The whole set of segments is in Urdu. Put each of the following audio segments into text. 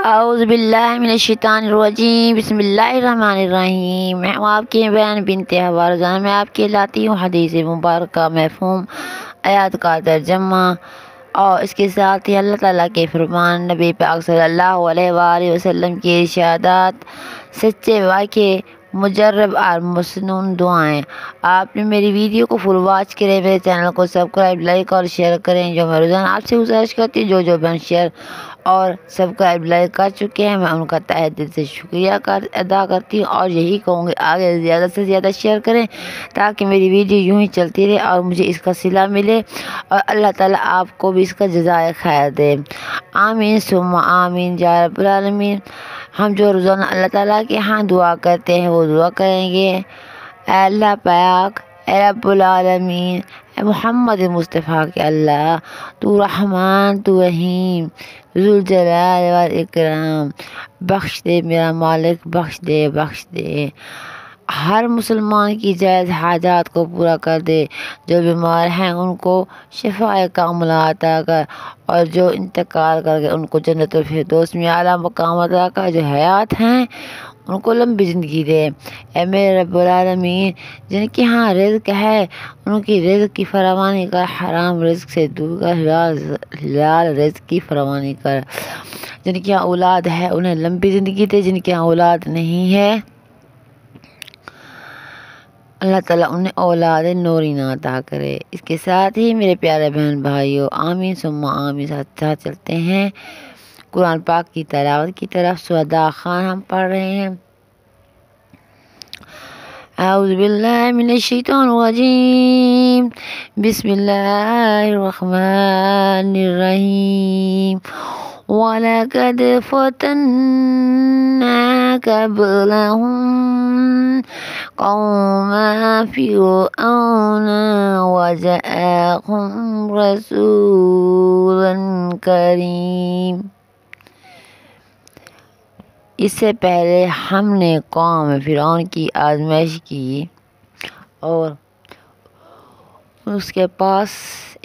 اعوذ باللہ من الشیطان الرجیم، بسم اللہ الرحمن الرحیم۔ میں ہوں آپ کی بہن بنت حوا روزانہ میں آپ کے لاتی ہوں حدیث مبارکہ، مفہوم، آیات کا ترجمہ اور اس کے ساتھ ہی اللہ تعالیٰ کے فرمان، نبی پاک صلی اللہ علیہ وآلہ وسلم کی ارشادات، سچے واقعے، مجرب اور مسنون دعائیں۔ آپ نے میری ویڈیو کو فل واچ کرے، میرے چینل کو سبسکرائب، لائک اور شیئر کریں۔ جو میں روزانہ آپ سے گزارش کرتی ہوں، جو بہن شیئر اور سبسکرائب لائک کر چکے ہیں، میں ان کا تہہ دل سے شکریہ ادا کرتی ہوں اور یہی کہوں گی آگے زیادہ سے زیادہ شیئر کریں تاکہ میری ویڈیو یوں ہی چلتی رہے اور مجھے اس کا صلہ ملے اور اللہ تعالیٰ آپ کو بھی اس کا جزائے خیر دے۔ آمین ثم آمین یا رب العالمین۔ ہم جو روزانہ اللہ تعالیٰ کے ہاں دعا کرتے ہیں وہ دعا کریں گے: اے اللہ پاک، اے رب العالمین، اے محمد مصطفیٰ کے اللہ، تو رحمان، تو رحیم، ذوالجلال والاکرام، بخش دے میرا مالک، بخش دے، بخش دے۔ ہر مسلمان کی جائز حاجات کو پورا کر دے، جو بیمار ہیں ان کو شفاء کاملہ عطا کر، اور جو انتقال کر گئے ان کو جنت الفردوس میں اعلیٰ مقام عطا کر، جو حیات ہیں ان کو لمبی زندگی دے۔ اے میرے رب العالمین، جن کے ہاں رزق ہے ان کی رزق کی فراوانی کر، حرام رزق سے دور کر، حلال رزق کی فراوانی کر۔ جن کے ہاں اولاد ہے انہیں لمبی زندگی دے، جن کے ہاں اولاد نہیں ہے اللہ تعالیٰ انہیں اولاد نورین عطا کرے۔ اس کے ساتھ ہی میرے پیارے بہن بھائیوں، آمین ثم آمین ساتھ ساتھ چلتے ہیں قرآن پاک کی تلاوت کی طرف۔ سورہ خان ہم پڑھ رہے ہیں۔ اعوذ باللہ من الشیطان الرجیم، بسم اللہ الرحمن الرحیم۔ وَلَقَدْ فَتَنَّا قَبْلَهُمْ قَوْمَ فِرْعَوْنَ وَجَاءَهُمْ رَسُولٌ کریم۔ اس سے پہلے ہم نے قوم فرعون کی آزمائش کی اور اس کے پاس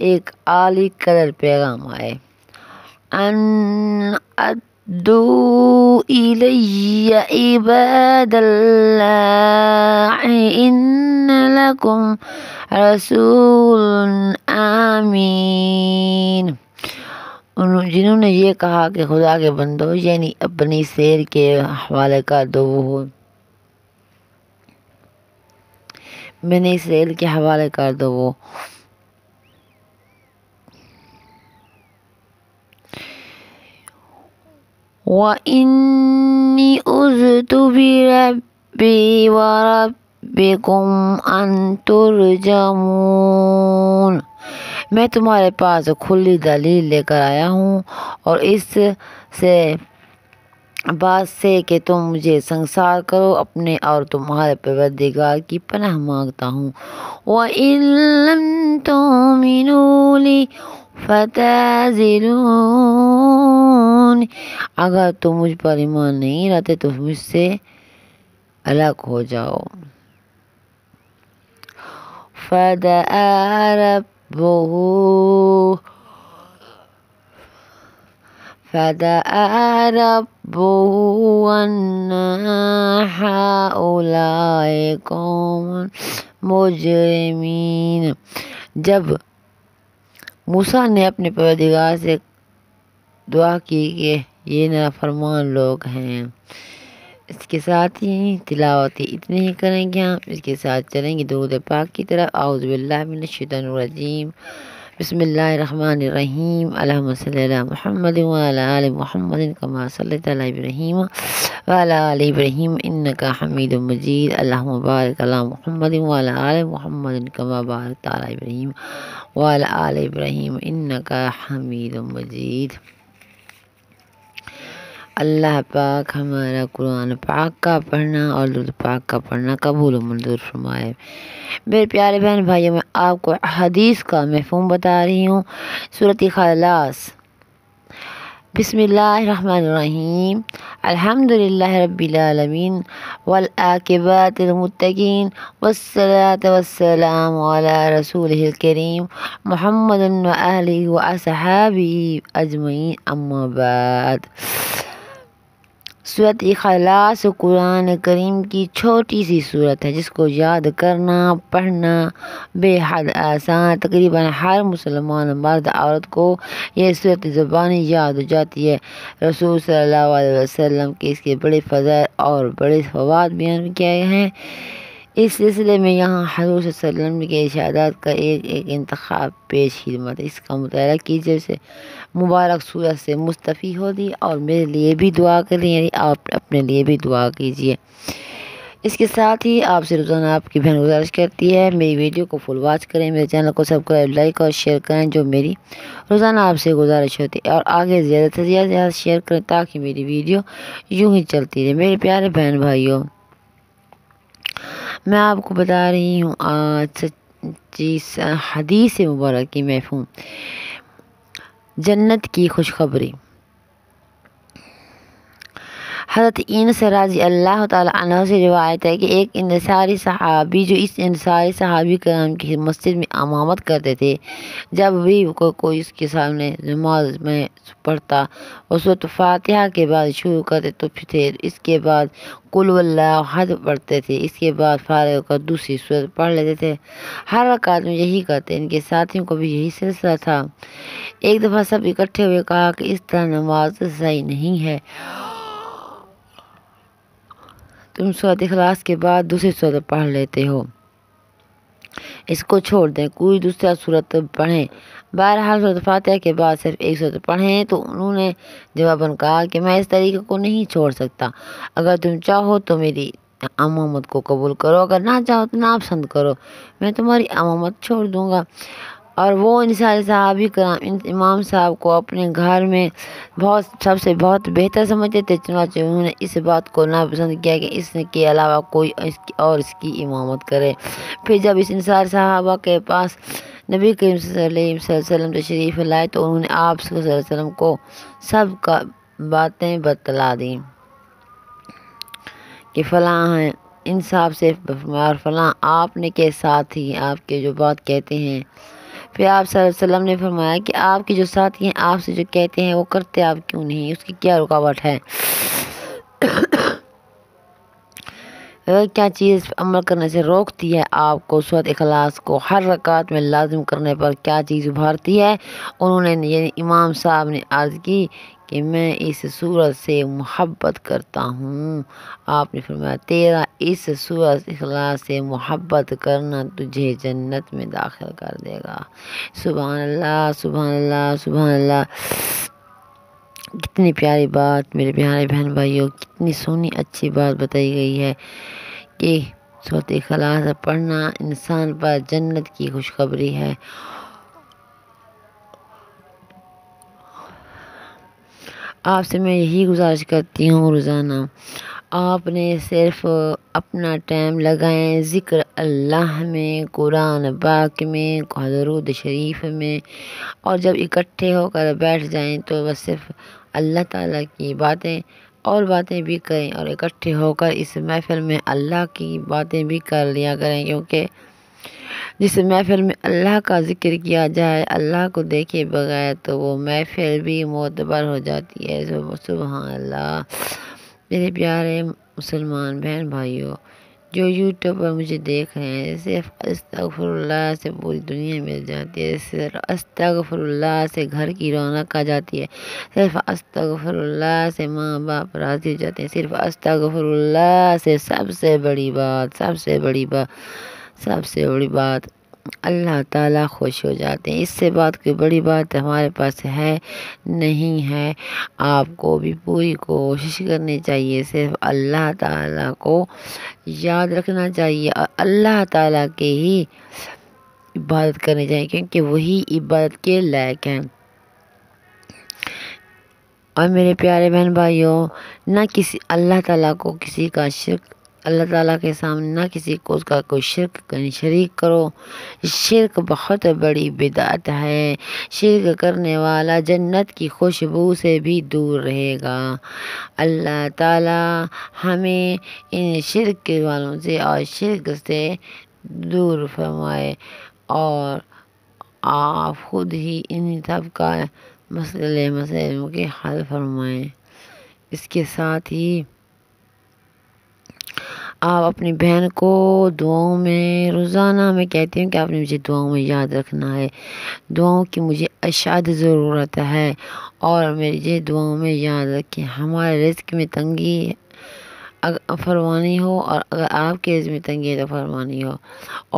ایک عالی قدر پیغام آئے: ان ادعوا الی عباد اللہ ان لکم رسول امین۔ جنہوں نے یہ کہا کہ خدا کے بندو، یعنی اپنی سیر کے حوالے کر دو، وہ بنی اسرائیل کے حوالے کر دو، وہ وَإِنِّي عُذْتُ بِرَبِّي وَرَبِّكُمْ أَن تُرْجَمُونَ۔ میں تمہارے پاس کھلی دلیل لے کر آیا ہوں اور اس سے بات سے کہ تم مجھے سنگسار کرو، اپنے اور تمہارے پروردگار کی پناہ مانگتا ہوں۔ وَإِن لَّمْ تُؤْمِنُوا لِي فَاعْتَزِلُونِ۔ اگر تم مجھ پر ایمان نہیں لاتے تو مجھ سے الگ ہو جاؤ۔ فَدَعَا رَبُّهُ أَنَّ هَٰؤُلَاءِ قَوْمٌ مُجْرِمِينَ۔ جب موسیٰ نے اپنے پروردگار سے دعا کی کہ یہ نافرمان لوگ ہیں۔ اس کے ساتھ ہی تلاوت اتنے ہی کریں گے ہم۔ اس کے ساتھ چلیں گے درود پاک کی طرف۔ اعوذ باللہ من الشیطان الرجیم، بسم اللہ الرحمن الرحیم۔ اللہم صلی علی محمد وعلی آل محمد کما صلیت علی ابراہیم وعلی آل ابراہیم انک حمید مجید۔ اللہم بارک علی محمد وعلی آل محمد کما بارکت علی ابراہیم وعلی آل ابراہیم انک حمید مجید۔ اللہ پاک ہمارا قرآن پاک کا پڑھنا اور درود پاک کا پڑھنا قبول و منظور فرمائے۔ میرے پیارے بہن بھائیوں، میں آپ کو حدیث کا مفہوم بتا رہی ہوں۔ سورۃ اخلاص۔ بسم اللہ الرحمن الرحیم۔ الحمدللہ رب العالمین والعاقبۃ للمتقین والصلاۃ والسلام علی رسولہ الکریم محمد وآلہ وصحبہ اجمعین، اما بعد۔ سورۃ اخلاص قرآن کریم کی چھوٹی سی سورت ہے جس کو یاد کرنا پڑھنا بے حد آسان، تقریباً ہر مسلمان مرد عورت کو یہ سورت زبانی یاد ہو جاتی ہے۔ رسول صلی اللہ علیہ وسلم کے اس کے بڑے فضائل اور بڑے فوائد بیان کیے گئے ہیں۔ اس سلسلے میں یہاں حضور صلی اللہ علیہ وسلم کے ارشادات کا ایک انتخاب پیش خدمت ہے۔ اس کا مطالعہ کیجیے، اسے مبارک سورت سے مستفید ہوتی اور میرے لیے بھی دعا کریں، یعنی آپ اپنے لیے بھی دعا کیجیے۔ اس کے ساتھ ہی آپ سے روزانہ آپ کی بہن گزارش کرتی ہے میری ویڈیو کو فل واچ کریں، میرے چینل کو سبسکرائب، لائک اور شیئر کریں، جو میری روزانہ آپ سے گزارش ہوتی ہے، اور آگے زیادہ سے زیادہ شیئر کریں تاکہ میری ویڈیو یوں ہی چلتی رہے۔ میرے پیارے بہن بھائیوں، میں آپ کو بتا رہی ہوں آج سچی حدیث مبارک کی مفہوم، جنت کی خوشخبری۔ حضرت انس رضی اللہ تعالیٰ عنہ سے روایت ہے کہ ایک انصاری صحابی جو اس انصاری صحابی کرام کی مسجد میں امامت کرتے تھے، جب بھی کوئی اس کے سامنے نماز میں پڑھتا وہ سورۃ فاتحہ کے بعد شروع کرتے تو پھر اس کے بعد قل واللہ احد پڑھتے تھے، اس کے بعد فارغ ہو کر دوسری سورت پڑھ لیتے تھے۔ ہر رکعت میں یہی کرتے، ان کے ساتھیوں کو بھی یہی سلسلہ تھا۔ ایک دفعہ سب اکٹھے ہوئے کہا کہ اس طرح نماز صحیح نہیں ہے، تم سورۃ اخلاص کے بعد دوسری سورت پڑھ لیتے ہو، اس کو چھوڑ دیں، کوئی دوسرا سورت پڑھیں۔ بہرحال سورۃ فاتحہ کے بعد صرف ایک سورت پڑھیں تو انہوں نے جواباً کہا کہ میں اس طریقے کو نہیں چھوڑ سکتا، اگر تم چاہو تو میری امامت کو قبول کرو، اگر نہ چاہو تو ناپسند کرو، میں تمہاری امامت چھوڑ دوں گا۔ اور وہ انصاری صحابی کرام امام صاحب کو اپنے گھر میں سب سے بہت بہتر سمجھتے تھے، چنانچہ انہوں نے اس بات کو ناپسند کیا کہ اس کے علاوہ کوئی اس کی امامت کرے۔ پھر جب اس انصاری صحابہ کے پاس نبی کریم صلی اللہ علیہ وسلم تشریف لائے تو انہوں نے آپ صلی اللہ علیہ وسلم کو سب کا باتیں بتلا دیں کہ فلاں ہیں، انصاف سے اور فلاں آپ نے کے ساتھ ہی آپ کے جو بات کہتے ہیں۔ پھر آپ صلی اللہ علیہ وسلم نے فرمایا کہ آپ کے جو ساتھی ہیں آپ سے جو کہتے ہیں وہ کرتے آپ کیوں نہیں، اس کی کیا رکاوٹ ہے؟ کیا چیز عمل کرنے سے روکتی ہے آپ کو سورۃ اخلاص کو ہر رکعت میں لازم کرنے پر کیا چیز ابھارتی ہے؟ انہوں نے یعنی امام صاحب نے عرض کی کہ میں اس سورت سے محبت کرتا ہوں۔ آپ نے فرمایا تیرا اس سورت اخلاص سے محبت کرنا تجھے جنت میں داخل کر دے گا۔ سبحان اللہ، سبحان اللہ، سبحان اللہ۔ کتنی پیاری بات میرے پیارے بہن بھائیوں، کتنی سونی اچھی بات بتائی گئی ہے کہ سورۃ اخلاص پڑھنا انسان پر جنت کی خوشخبری ہے۔ آپ سے میں یہی گزارش کرتی ہوں روزانہ آپ نے صرف اپنا ٹائم لگائیں ذکر اللہ میں، قرآن پاک میں، درود شریف میں، اور جب اکٹھے ہو کر بیٹھ جائیں تو بس صرف اللہ تعالیٰ کی باتیں اور باتیں بھی کریں، اور اکٹھے ہو کر اس محفل میں اللہ کی باتیں بھی کر لیا کریں، کیونکہ جس محفل میں اللہ کا ذکر کیا جائے، اللہ کو دیکھے بغیر، تو وہ محفل بھی معتبر ہو جاتی ہے۔ سبحان اللہ۔ میرے پیارے مسلمان بہن بھائیوں جو یوٹیوب پر مجھے دیکھ رہے ہیں، صرف استغفر اللہ سے پوری دنیا مل جاتی ہے، صرف استغفر اللہ سے گھر کی رونق آ جاتی ہے، صرف استغفر اللہ سے ماں باپ راضی ہو جاتے ہیں، صرف استغفر اللہ سے سب سے بڑی بات اللہ تعالیٰ خوش ہو جاتے ہیں۔ اس سے بات کوئی بڑی بات ہمارے پاس ہے نہیں ہے۔ آپ کو بھی پوری کوشش کرنی چاہیے، صرف اللہ تعالیٰ کو یاد رکھنا چاہیے اور اللہ تعالیٰ کے ہی عبادت کرنی چاہیے، کیونکہ وہی عبادت کے لائق ہیں۔ اور میرے پیارے بہن بھائیوں، نہ کسی اللہ تعالیٰ کو کسی کا شرک، اللہ تعالیٰ کے سامنے نہ کسی کو اس کا کوئی شریک کرو۔ شرک بہت بڑی بدعت ہے، شرک کرنے والا جنت کی خوشبو سے بھی دور رہے گا۔ اللہ تعالیٰ ہمیں ان شرک والوں سے اور شرک سے دور فرمائے، اور آپ خود ہی ان سب کا مسئلے کے حل فرمائیں۔ اس کے ساتھ ہی آپ اپنی بہن کو دعاؤں میں روزانہ، میں کہتی ہوں کہ آپ نے مجھے دعاؤں میں یاد رکھنا ہے، دعاؤں کی مجھے اشد ضرورت ہے، اور مجھے دعاؤں میں یاد رکھیں۔ ہمارے رزق میں تنگی فرمانی ہو، اور اگر آپ کے رزق میں تنگی ہے تو فرمانی ہو،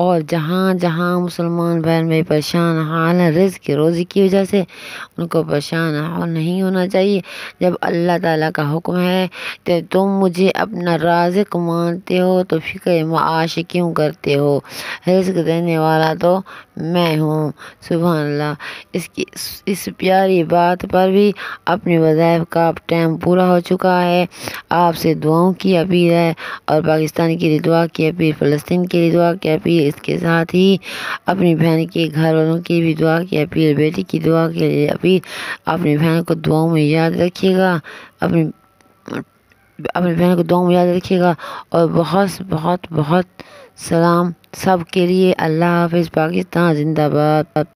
اور جہاں جہاں مسلمان بہن بھائی پریشان حال ہیں رزق روزی کی وجہ سے، ان کو پریشان نہیں ہونا چاہیے۔ جب اللہ تعالیٰ کا حکم ہے کہ تم مجھے اپنا رازق مانتے ہو تو فکر معاش کیوں کرتے ہو، رزق دینے والا تو میں ہوں۔ سبحان اللہ۔ اس پیاری بات پر بھی اپنے وظائف کا ٹائم پورا ہو چکا ہے۔ آپ سے دعاؤں کی اپیل ہے، اور پاکستان کے لیے دعا کی اپیل، فلسطین کے لیے دعا کی اپیل، اس کے ساتھ ہی اپنی بہن کے گھر والوں کی بھی دعا کی اپیل، بیٹی کی دعا کے لیے اپیل۔ اپنی بہن کو دعاؤں میں یاد رکھیے گا، اپنی بہن کو دعاؤں میں یاد رکھیے گا، اور بہت بہت بہت سلام سب کے لیے۔ اللہ حافظ۔ پاکستان زندہ باد۔